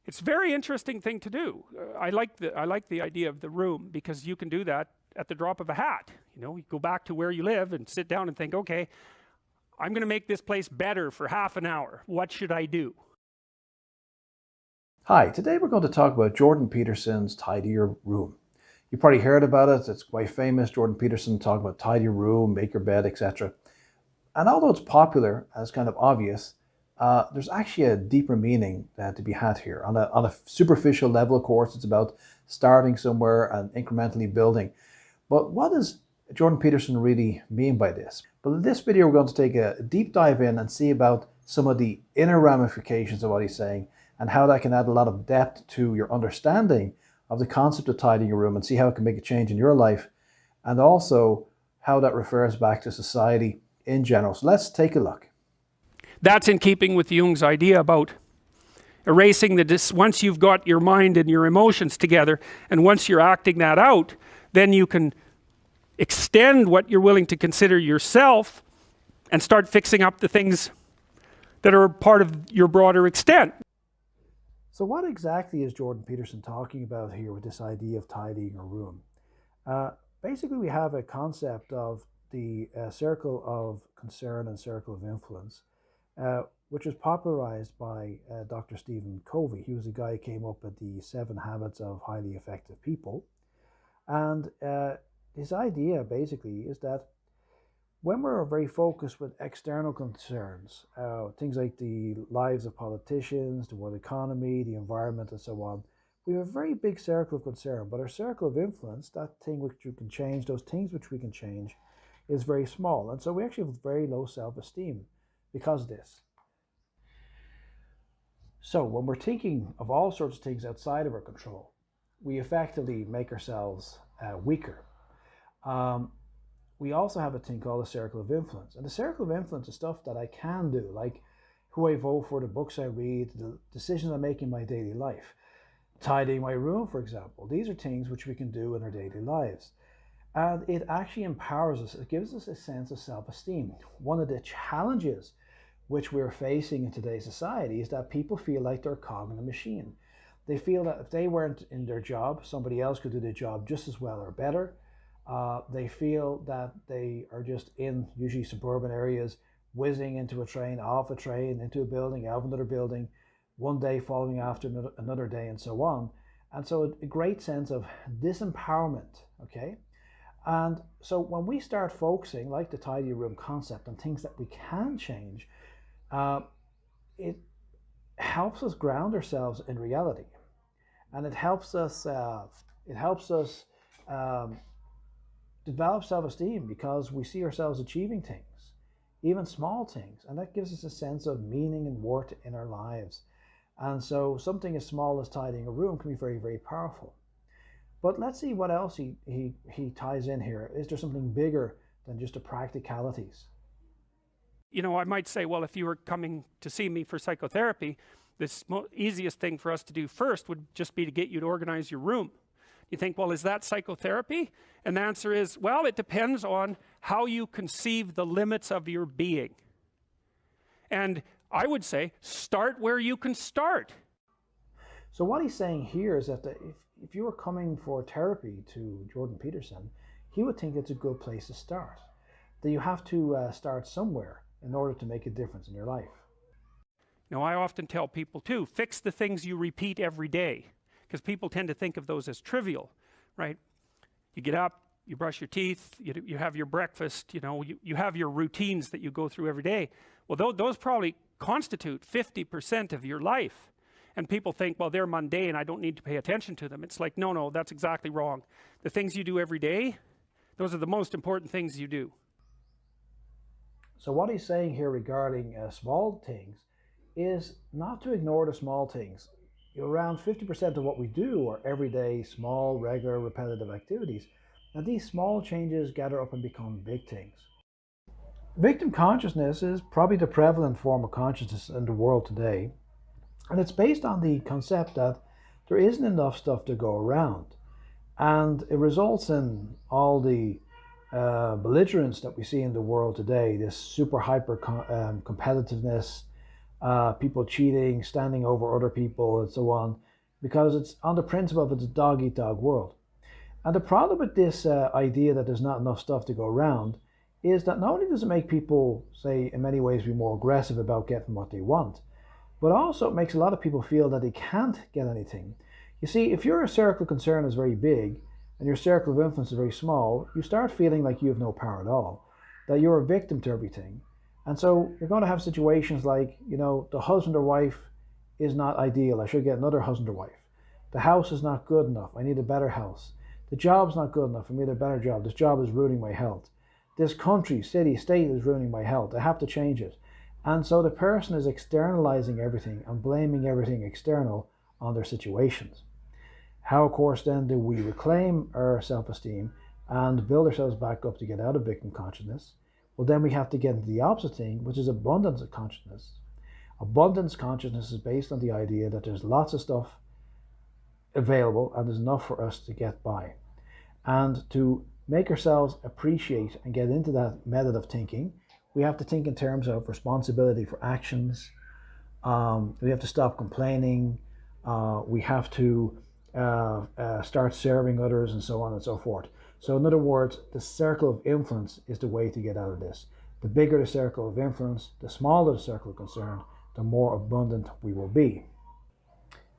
It's a very interesting thing to do. I like the idea of the room, because you can do that at the drop of a hat. You go back to where you live and sit down and think, okay, I'm going to make this place better for half an hour. What should I do? Hi, today we're going to talk about Jordan Peterson's Tidy Your Room. You probably heard about it, it's quite famous. Jordan Peterson talked about tidy your room, make your bed, etc. And although it's popular, as kind of obvious, there's actually a deeper meaning to be had here. On a superficial level, of course, it's about starting somewhere and incrementally building. But what does Jordan Peterson really mean by this? But in this video, we're going to take a deep dive in and see about some of the inner ramifications of what he's saying and how that can add a lot of depth to your understanding of the concept of tidying your room, and see how it can make a change in your life, and also how that refers back to society in general. So let's take a look. That's in keeping with Jung's idea about erasing once you've got your mind and your emotions together, and once you're acting that out, then you can extend what you're willing to consider yourself and start fixing up the things that are part of your broader extent. So what exactly is Jordan Peterson talking about here with this idea of tidying a room? Basically, we have a concept of the circle of concern and circle of influence, which was popularized by Dr. Stephen Covey. He was a guy who came up with the 7 habits of highly effective people. And his idea basically is that when we're very focused with external concerns, things like the lives of politicians, the world economy, the environment, and so on, we have a very big circle of concern, but our circle of influence, that thing which you can change, those things which we can change, is very small. And so we actually have very low self-esteem because of this. So when we're thinking of all sorts of things outside of our control, we effectively make ourselves weaker. We also have a thing called a circle of influence. And the circle of influence is stuff that I can do, like who I vote for, the books I read, the decisions I make in my daily life. Tidying my room, for example. These are things which we can do in our daily lives. And it actually empowers us. It gives us a sense of self-esteem. One of the challenges which we're facing in today's society is that people feel like they're a cog in a machine. They feel that if they weren't in their job, somebody else could do their job just as well or better. They feel that they are just in usually suburban areas, whizzing into a train, off a train, into a building, out of another building, one day following after another day, and so on. And so a great sense of disempowerment, okay? And so when we start focusing, like the tidy room concept, on things that we can change, it helps us ground ourselves in reality. And it helps us develop self-esteem, because we see ourselves achieving things, even small things, and that gives us a sense of meaning and worth in our lives. And so something as small as tidying a room can be very, very powerful. But let's see what else he ties in here. Is there something bigger than just the practicalities? I might say, well, if you were coming to see me for psychotherapy, the easiest thing for us to do first would just be to get you to organize your room. You think, well, is that psychotherapy? And the answer is, well, it depends on how you conceive the limits of your being. And I would say, start where you can start. So what he's saying here is that if you were coming for therapy to Jordan Peterson, he would think it's a good place to start. That you have to start somewhere in order to make a difference in your life. Now, I often tell people too, fix the things you repeat every day, because people tend to think of those as trivial, right? You get up, you brush your teeth, you have your breakfast, you have your routines that you go through every day. Well, those probably constitute 50% of your life. And people think, well, they're mundane, I don't need to pay attention to them. It's like, no, that's exactly wrong. The things you do every day, those are the most important things you do. So what he's saying here regarding small things is not to ignore the small things. Around 50% of what we do are everyday, small, regular, repetitive activities. And these small changes gather up and become big things. Victim consciousness is probably the prevalent form of consciousness in the world today. And it's based on the concept that there isn't enough stuff to go around. And it results in all the belligerence that we see in the world today, this super hyper competitiveness, people cheating, standing over other people, and so on, because it's on the principle of it's a dog eat dog world. And the problem with this idea that there's not enough stuff to go around is that not only does it make people, say, in many ways be more aggressive about getting what they want, but also it makes a lot of people feel that they can't get anything. You see, if your circle of concern is very big and your circle of influence is very small, you start feeling like you have no power at all, that you're a victim to everything. And so you're going to have situations like, the husband or wife is not ideal. I should get another husband or wife. The house is not good enough. I need a better house. The job's not good enough. I need a better job. This job is ruining my health. This country, city, state is ruining my health. I have to change it. And so the person is externalizing everything and blaming everything external on their situations. How, of course, then do we reclaim our self-esteem and build ourselves back up to get out of victim consciousness? Well, then we have to get into the opposite thing, which is abundance consciousness. Abundance consciousness is based on the idea that there's lots of stuff available and there's enough for us to get by. And to make ourselves appreciate and get into that method of thinking, we have to think in terms of responsibility for actions. We have to stop complaining. We have to start serving others, and so on and so forth. So in other words, the circle of influence is the way to get out of this. The bigger the circle of influence, the smaller the circle of concern, the more abundant we will be.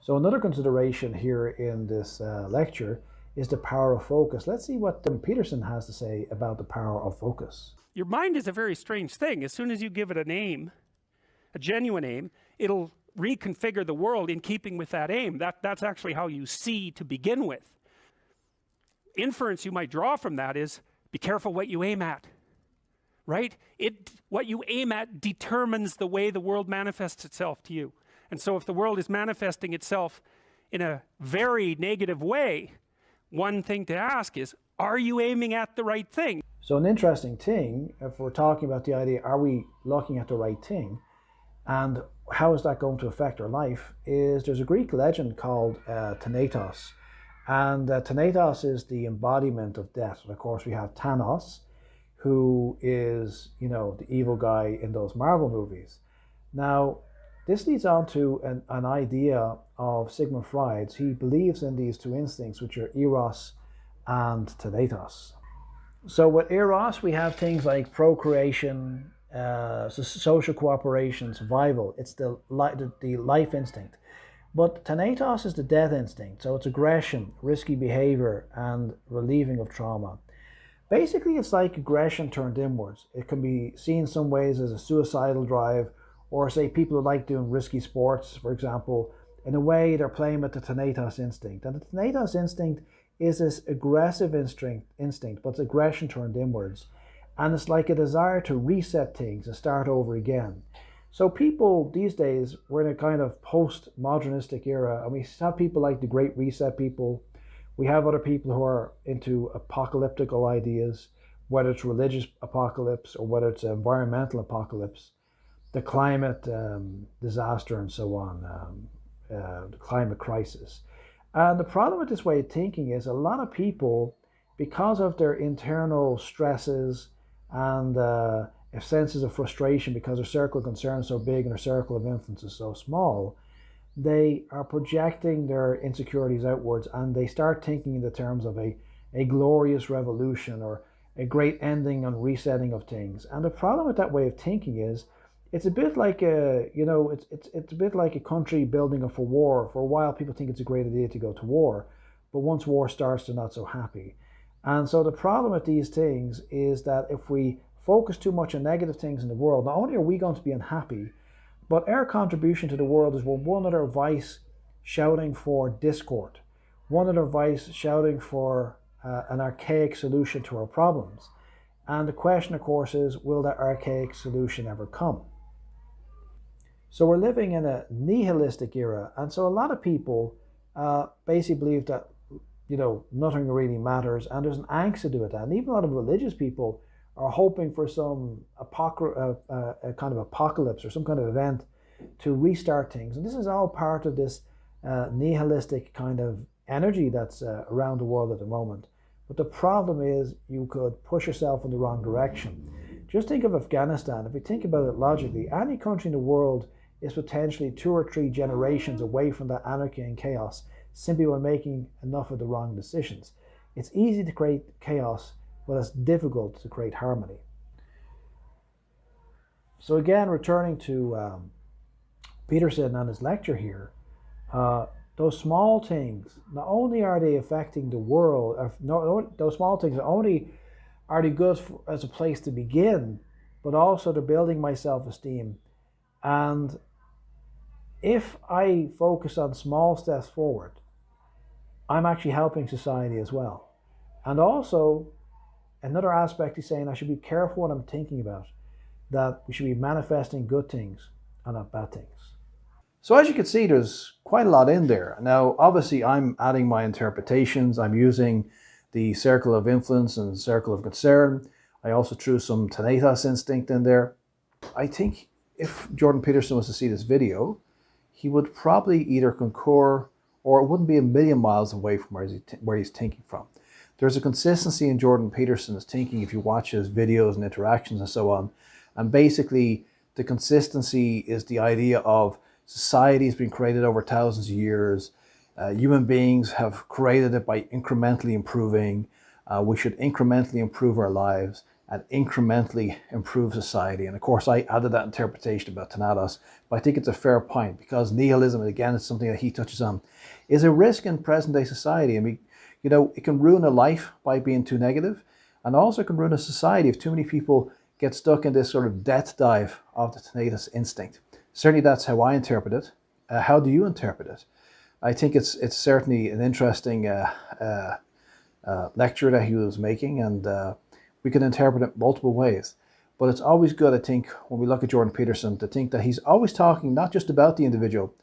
So another consideration here in this lecture is the power of focus. Let's see what Jordan Peterson has to say about the power of focus. Your mind is a very strange thing. As soon as you give it a name, a genuine aim, it'll reconfigure the world in keeping with that aim. That's actually how you see to begin with. Inference you might draw from that is, be careful what you aim at, right? What you aim at determines the way the world manifests itself to you. And so if the world is manifesting itself in a very negative way, one thing to ask is, are you aiming at the right thing? So an interesting thing, if we're talking about the idea, are we looking at the right thing? And how is that going to affect our life? Is there's a Greek legend called Thanatos. And Thanatos is the embodiment of death. And of course, we have Thanos, who is, the evil guy in those Marvel movies. Now, this leads on to an idea of Sigmund Freud's. He believes in these two instincts, which are Eros and Thanatos. So with Eros, we have things like procreation, social cooperation, survival. It's the life instinct. But Thanatos is the death instinct. So it's aggression, risky behavior, and relieving of trauma. Basically, it's like aggression turned inwards. It can be seen in some ways as a suicidal drive, or say people who like doing risky sports, for example. In a way, they're playing with the Thanatos instinct. And the Thanatos instinct is this aggressive instinct, but it's aggression turned inwards. And it's like a desire to reset things and start over again. So people these days, we're in a kind of post-modernistic era, and we have people like the Great Reset people. We have other people who are into apocalyptical ideas, whether it's religious apocalypse or whether it's environmental apocalypse, the climate disaster and so on, the climate crisis. And the problem with this way of thinking is a lot of people, because of their internal stresses and senses of frustration because their circle of concern is so big and their circle of influence is so small, they are projecting their insecurities outwards, and they start thinking in the terms of a glorious revolution or a great ending and resetting of things. And the problem with that way of thinking is it's a bit like it's a bit like a country building up for war. For a while, people think it's a great idea to go to war, but once war starts, they're not so happy. And so the problem with these things is that if we focus too much on negative things in the world, not only are we going to be unhappy, but our contribution to the world is one other voice shouting for discord, one other voice shouting for an archaic solution to our problems. And the question, of course, is, will that archaic solution ever come? So we're living in a nihilistic era, and so a lot of people basically believe that nothing really matters, and there's an angst to do with that. And even a lot of religious people are hoping for some kind of apocalypse or some kind of event to restart things. And this is all part of this nihilistic kind of energy that's around the world at the moment. But the problem is you could push yourself in the wrong direction. Just think of Afghanistan. If we think about it logically, any country in the world is potentially 2 or 3 generations away from that anarchy and chaos simply by making enough of the wrong decisions. It's easy to create chaos, but it's difficult to create harmony. So again, returning to Peterson and his lecture here, those small things, not only are they affecting the world, those small things, not only are they good as a place to begin, but also they're building my self-esteem. And if I focus on small steps forward, I'm actually helping society as well. And also, another aspect is saying I should be careful what I'm thinking about, that we should be manifesting good things and not bad things. So as you can see, there's quite a lot in there. Now, obviously, I'm adding my interpretations. I'm using the circle of influence and circle of concern. I also threw some tinnitus instinct in there. I think if Jordan Peterson was to see this video, he would probably either concur or it wouldn't be a million miles away from where he's thinking from. There's a consistency in Jordan Peterson's thinking if you watch his videos and interactions and so on. And basically, the consistency is the idea of society has been created over thousands of years. Human beings have created it by incrementally improving. We should incrementally improve our lives and incrementally improve society. And of course, I added that interpretation about tinnitus, but I think it's a fair point because nihilism, again, is something that he touches on, is a risk in present-day society. And it can ruin a life by being too negative, and also can ruin a society if too many people get stuck in this sort of death dive of the tinnitus instinct. Certainly, that's how I interpret it. How do you interpret it? I think it's certainly an interesting lecture that he was making, and we can interpret it multiple ways. But it's always good, I think, when we look at Jordan Peterson, to think that he's always talking not just about the individual,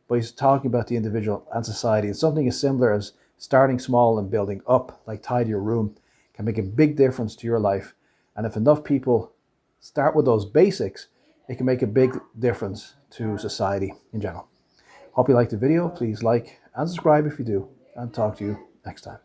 but he's talking about the individual and society. And something as similar as starting small and building up, like tidy your room, can make a big difference to your life. And if enough people start with those basics, it can make a big difference to society in general. Hope you liked the video. Please like and subscribe if you do, and talk to you next time.